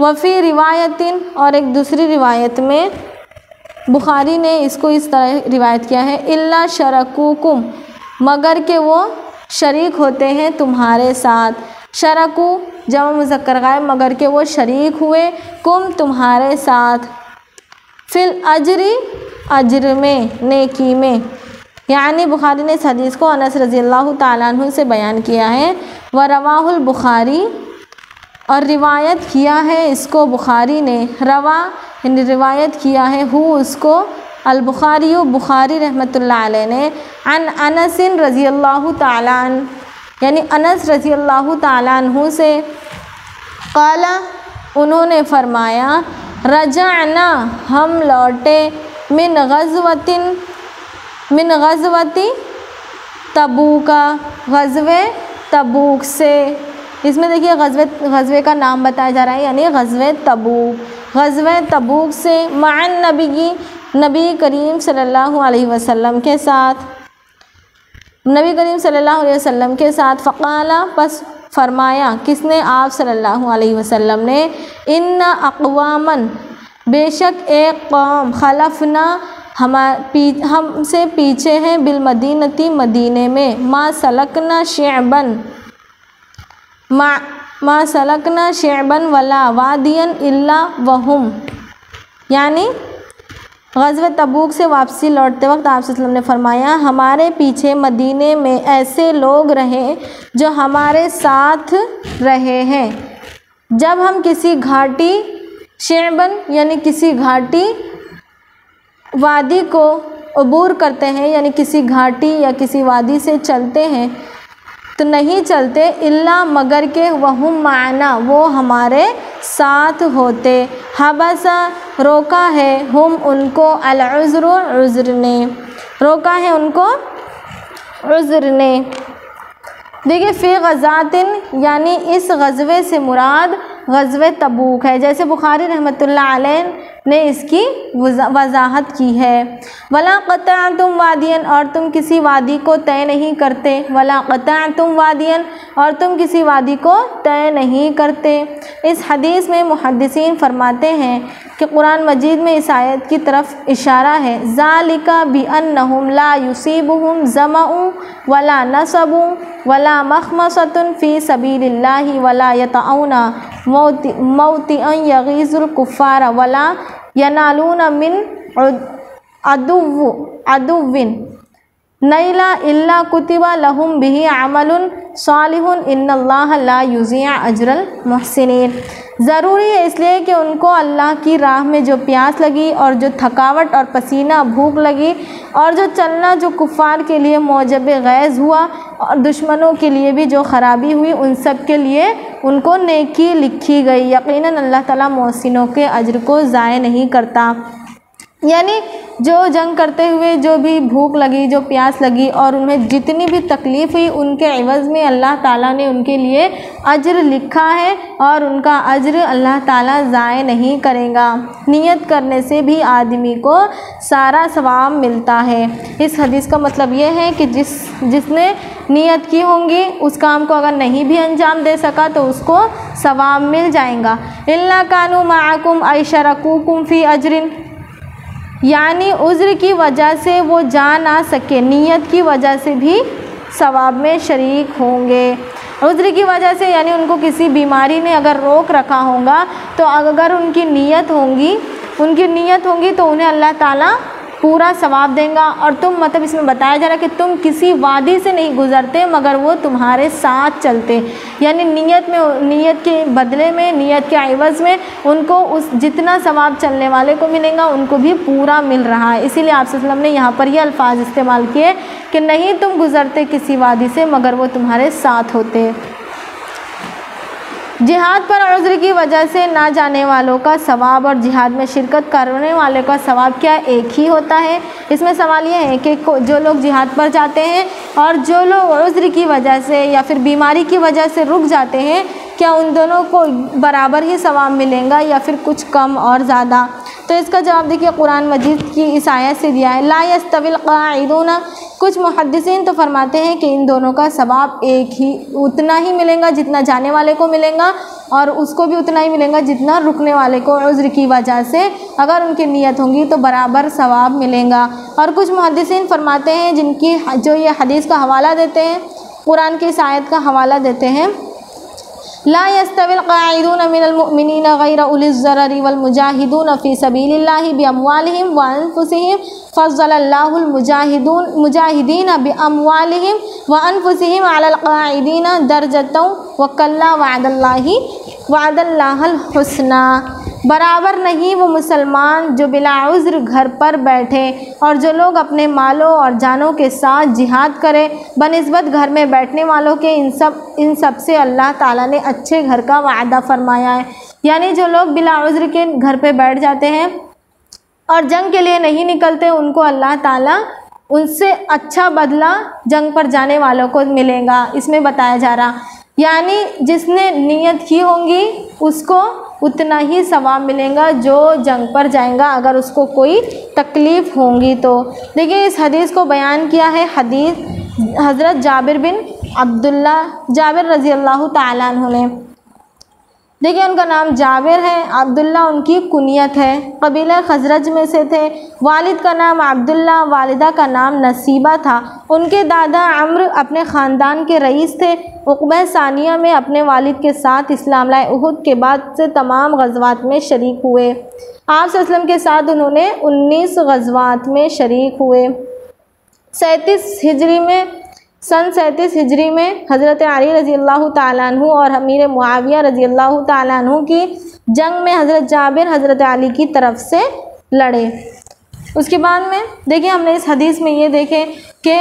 وفی روایتن، اور ایک دوسری روایت میں بخاری نے اس کو اس طرح روایت کیا ہے، الا شرکوکم، مگر کہ وہ شریک ہوتے ہیں تمہارے ساتھ، شرکو جمع مذکر غائب، مگر کہ وہ شریک ہوئے، کم تمہارے ساتھ، فی الاجری اجر میں، نیکی میں۔ یعنی بخاری نے اس حدیث کو انس رضی اللہ تعالیٰ عنہ سے بیان کیا ہے، ورواہ البخاری، اور روایت کیا ہے اس کو بخاری نے، روا یعنی روایت کیا ہے، ہو اس کو، البخاری بخاری رحمۃ اللہ علیہ نے، عن انس رضی اللہ تعالیٰ عنہ، یعنی انس رضی اللہ تعالیٰ عنہ سے، قال انہوں نے فرمایا، رجعنا ہم لوٹے، من غزوتی تبوکا، غزوہ تبوک سے، اس میں دیکھیے غزوے کا نام بتایا جا رہا ہے، یعنی غزوہ تبوک، غزوہ تبوک سے، مع النبی، نبی کریم صلی اللہ علیہ وسلم کے ساتھ، نبی کریم صلی اللہ علیہ وسلم کے ساتھ، فقال پس فرمایا، کس نے؟ آپ صلی اللہ علیہ وسلم نے، ان اقوامن، بے شک ایک قوم، خلفنا ہم سے پیچھے ہیں، بالمدینتی مدینے میں، ما سلکنا شعبا ولا وادیا الا وہم، یعنی غزوہ تبوک سے واپسی لوٹتے وقت آپ صلی اللہ علیہ وسلم نے فرمایا، ہمارے پیچھے مدینے میں ایسے لوگ رہے جو ہمارے ساتھ رہے ہیں، جب ہم کسی گھاٹی، شعبن یعنی کسی گھاٹی، وادی کو عبور کرتے ہیں، یعنی کسی گھاٹی یا کسی وادی سے چلتے ہیں، تو نہیں چلتے، الا مگر کہ وہم معنا، وہ ہمارے ساتھ ہوتے، حبسا روکا ہے، ہم ان کو، العذر عذر نے، روکا ہے ان کو عذر نے۔ دیکھیے فی غزاتن، یعنی اس غزوے سے مراد غزوہ تبوک ہے، جیسے بخاری رحمۃ اللہ علیہ نے اس کی وضاحت کی ہے، ولا قطعتم وادیا، اور تم کسی وادی کو طے نہیں کرتے، ولا قطعتم وادیا، اور تم کسی وادی کو طے نہیں کرتے۔ اس حدیث میں محدثین فرماتے ہیں کہ قرآن مجید میں اس آیت کی طرف اشارہ ہے، ذالک بانہم لا یصیبہم ظمأ ولا نصب ولا مخمصۃ فی سبیل اللہ ولا یطعون موطئا یغیظ الکفار ولا ینالون من عدو نیلا الا کتب لہم بہ عمل صالح ان اللہ لا یضیع اجر المحسنین۔ ضروری ہے اس لیے کہ ان کو اللہ کی راہ میں جو پیاس لگی، اور جو تھکاوٹ اور پسینہ بھوک لگی، اور جو چلنا جو کفار کے لیے موجب غیظ ہوا، اور دشمنوں کے لیے بھی جو خرابی ہوئی، ان سب کے لیے ان کو نیکی لکھی گئی، یقیناً اللہ تعالیٰ محسنوں کے اجر کو ضائع نہیں کرتا۔ یعنی جو جنگ کرتے ہوئے جو بھی بھوک لگی، جو پیاس لگی، اور انہیں جتنی بھی تکلیف ہوئی، ان کے عوض میں اللہ تعالیٰ نے ان کے لیے اجر لکھا ہے، اور ان کا اجر اللہ تعالیٰ ضائع نہیں کرے گا۔ نیت کرنے سے بھی آدمی کو سارا ثواب ملتا ہے۔ اس حدیث کا مطلب یہ ہے کہ جس نے نیت کی ہوں گی، اس کام کو اگر نہیں بھی انجام دے سکا تو اس کو ثواب مل جائے گا۔ الا کانوا معکم ای شرکوکم فی اجر، یعنی عذر کی وجہ سے وہ جا نہ سکے، نیت کی وجہ سے بھی ثواب میں شریک ہوں گے۔ عذر کی وجہ سے یعنی ان کو کسی بیماری نے اگر روک رکھا ہوگا، تو اگر ان کی نیت ہوگی تو انہیں اللہ تعالیٰ پورا ثواب دیں گا۔ اور تم مطلب اس میں بتایا جا رہا ہے کہ تم کسی وادی سے نہیں گزرتے، مگر وہ تمہارے ساتھ چلتے، یعنی نیت کے بدلے میں، نیت کے عوض میں ان کو اس جتنا ثواب چلنے والے کو ملے گا، ان کو بھی پورا مل رہا ہے۔ اسی لیے آپ صلی اللہ علیہ وسلم نے یہاں پر یہ الفاظ استعمال کیے کہ نہیں تم گزرتے کسی وادی سے، مگر وہ تمہارے ساتھ ہوتے۔ جہاد پر عذر کی وجہ سے نہ جانے والوں کا ثواب اور جہاد میں شرکت کرنے والے کا ثواب کیا ایک ہی ہوتا ہے؟ اس میں سوال یہ ہے کہ جو لوگ جہاد پر جاتے ہیں اور جو لوگ عذر کی وجہ سے یا پھر بیماری کی وجہ سے رک جاتے ہیں، کیا ان دونوں کو برابر ہی ثواب ملے گا یا پھر کچھ کم اور زیادہ؟ تو اس کا جواب دیکھیے قرآن مجید کی اس آیت سے دیا ہے، لا یستوی القاعدون۔ کچھ محدثین تو فرماتے ہیں کہ ان دونوں کا ثواب ایک ہی اتنا ہی ملے گا جتنا جانے والے کو ملے گا، اور اس کو بھی اتنا ہی ملے گا جتنا رکنے والے کو عذر کی وجہ سے اگر ان کی نیت ہوں گی تو برابر ثواب ملے گا۔ اور کچھ محدثین فرماتے ہیں جن کی جو یہ حدیث کا حوالہ دیتے ہیں، قرآن کی اس آیت کا حوالہ دیتے ہیں، لا يستوي القاعدون من المؤمنين غير أولي الضرر والمجاهدون في سبيل الله بأموالهم وأنفسهم فضل الله المجاهدين بأموالهم وأنفسهم على القاعدين درجة وكلا وعد الله الحسنى۔ برابر نہیں وہ مسلمان جو بلا عذر گھر پر بیٹھے اور جو لوگ اپنے مالوں اور جانوں کے ساتھ جہاد کرے بنسبت گھر میں بیٹھنے والوں کے، ان سب سے اللہ تعالیٰ نے اچھے گھر کا وعدہ فرمایا ہے۔ یعنی جو لوگ بلا عذر کے گھر پہ بیٹھ جاتے ہیں اور جنگ کے لیے نہیں نکلتے، ان کو اللہ تعالیٰ ان سے اچھا بدلہ جنگ پر جانے والوں کو ملے گا۔ اس میں بتایا جا رہا یعنی جس نے نیت کی ہوں گی اس کو اتنا ہی ثواب ملے گا جو جنگ پر جائیں گا اگر اس کو کوئی تکلیف ہوں گی تو۔ دیکھیں اس حدیث کو بیان کیا ہے حدیث حضرت جابر بن عبداللہ جابر رضی اللہ تعالیٰ عنہ نے۔ دیکھیں ان کا نام جابر ہے، عبداللہ ان کی کنیت ہے، قبیلہ خزرج میں سے تھے، والد کا نام عبداللہ، والدہ کا نام نصیبہ تھا۔ ان کے دادا عمرو اپنے خاندان کے رئیس تھے۔ عقبہ ثانیہ میں اپنے والد کے ساتھ اسلام لائے، احد کے بعد سے تمام غزوات میں شریک ہوئے۔ آپ صلی اللہ علیہ وسلم کے ساتھ انہوں نے 19 غزوات میں شریک ہوئے۔ 37 ہجری میں حضرت علی رضی اللہ تعالیٰ عنہ اور امیر معاویہ رضی اللہ تعالیٰ عنہ کی جنگ میں حضرت جابر حضرت علی کی طرف سے لڑے۔ اس کے بعد میں دیکھیں ہم نے اس حدیث میں یہ دیکھے کہ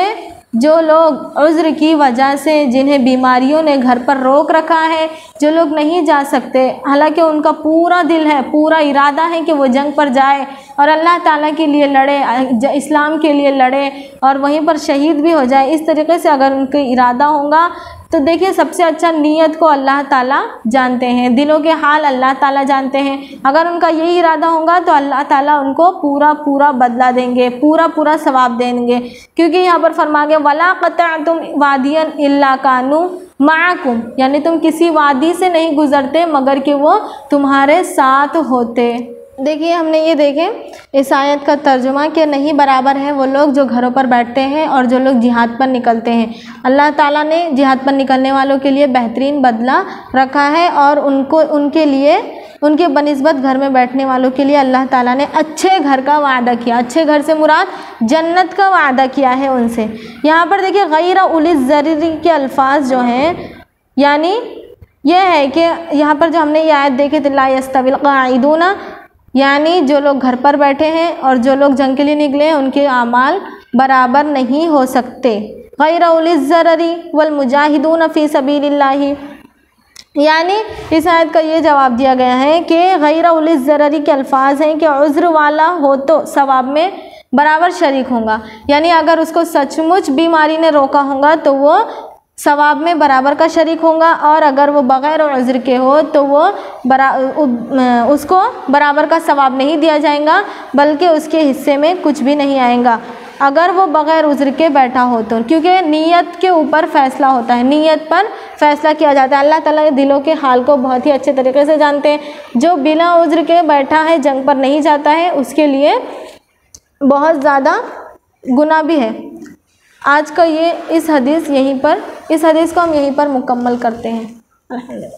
جو لوگ عذر کی وجہ سے جنہیں بیماریوں نے گھر پر روک رکھا ہے، جو لوگ نہیں جا سکتے حالانکہ ان کا پورا دل ہے، پورا ارادہ ہے کہ وہ جنگ پر جائے اور اللہ تعالیٰ کے لیے لڑے، اسلام کے لیے لڑے اور وہیں پر شہید بھی ہو جائے، اس طریقے سے اگر ان کا ارادہ ہوگا تو دیکھیں سب سے اچھا نیت کو اللہ تعالیٰ جانتے ہیں، دلوں کے حال اللہ تعالیٰ جانتے ہیں۔ اگر ان کا یہی ارادہ ہوگا تو اللہ تعالیٰ ان کو پورا بدلہ دیں گے، پورا ثواب دیں گے، کیونکہ یہاں پر فرما گیا وَلَا قَطَعْتُمْ وَادِيًا إِلَّا كَانُوا مَعَكُمْ، یعنی تم کسی وادی سے نہیں گزرتے مگر کہ وہ تمہارے ساتھ ہوتے۔ دیکھیے ہم نے یہ دیکھیں اس آیت کا ترجمہ کہ نہیں برابر ہے وہ لوگ جو گھروں پر بیٹھتے ہیں اور جو لوگ جہاد پر نکلتے ہیں۔ اللہ تعالیٰ نے جہاد پر نکلنے والوں کے لیے بہترین بدلہ رکھا ہے اور ان کے بنسبت گھر میں بیٹھنے والوں کے لیے اللہ تعالیٰ نے اچھے گھر کا وعدہ کیا۔ اچھے گھر سے مراد جنت کا وعدہ کیا ہے ان سے۔ یہاں پر دیکھیے غیر اولی الضرر کے الفاظ جو ہیں، یعنی یہ ہے کہ یہاں پر جو ہم نے یہ آیت دیکھی لا یستوی القاعدون، یعنی جو لوگ گھر پر بیٹھے ہیں اور جو لوگ جنگ کے لیے نکلے ہیں ان کے اعمال برابر نہیں ہو سکتے۔ غیر اولی الضرر والمجاہدون فی سبیل اللہ، یعنی اس آیت کا یہ جواب دیا گیا ہے کہ غیر اولی الضرر کے الفاظ ہیں کہ عذر والا ہو تو ثواب میں برابر شریک ہوں گا، یعنی اگر اس کو سچ مچ بیماری نے روکا ہوگا تو وہ ثواب میں برابر کا شریک ہوگا، اور اگر وہ بغیر عذر کے ہو تو وہ اس کو برابر کا ثواب نہیں دیا جائے گا بلکہ اس کے حصے میں کچھ بھی نہیں آئے گا اگر وہ بغیر عذر کے بیٹھا ہو تو، کیونکہ نیت کے اوپر فیصلہ ہوتا ہے، نیت پر فیصلہ کیا جاتا ہے۔ اللہ تعالیٰ دلوں کے حال کو بہت ہی اچھے طریقے سے جانتے ہیں۔ جو بلا عذر کے بیٹھا ہے جنگ پر نہیں جاتا ہے اس کے لیے بہت زیادہ گناہ بھی ہے۔ آج کا اس حدیث کو ہم یہیں پر مکمل کرتے ہیں۔ الحمدللہ۔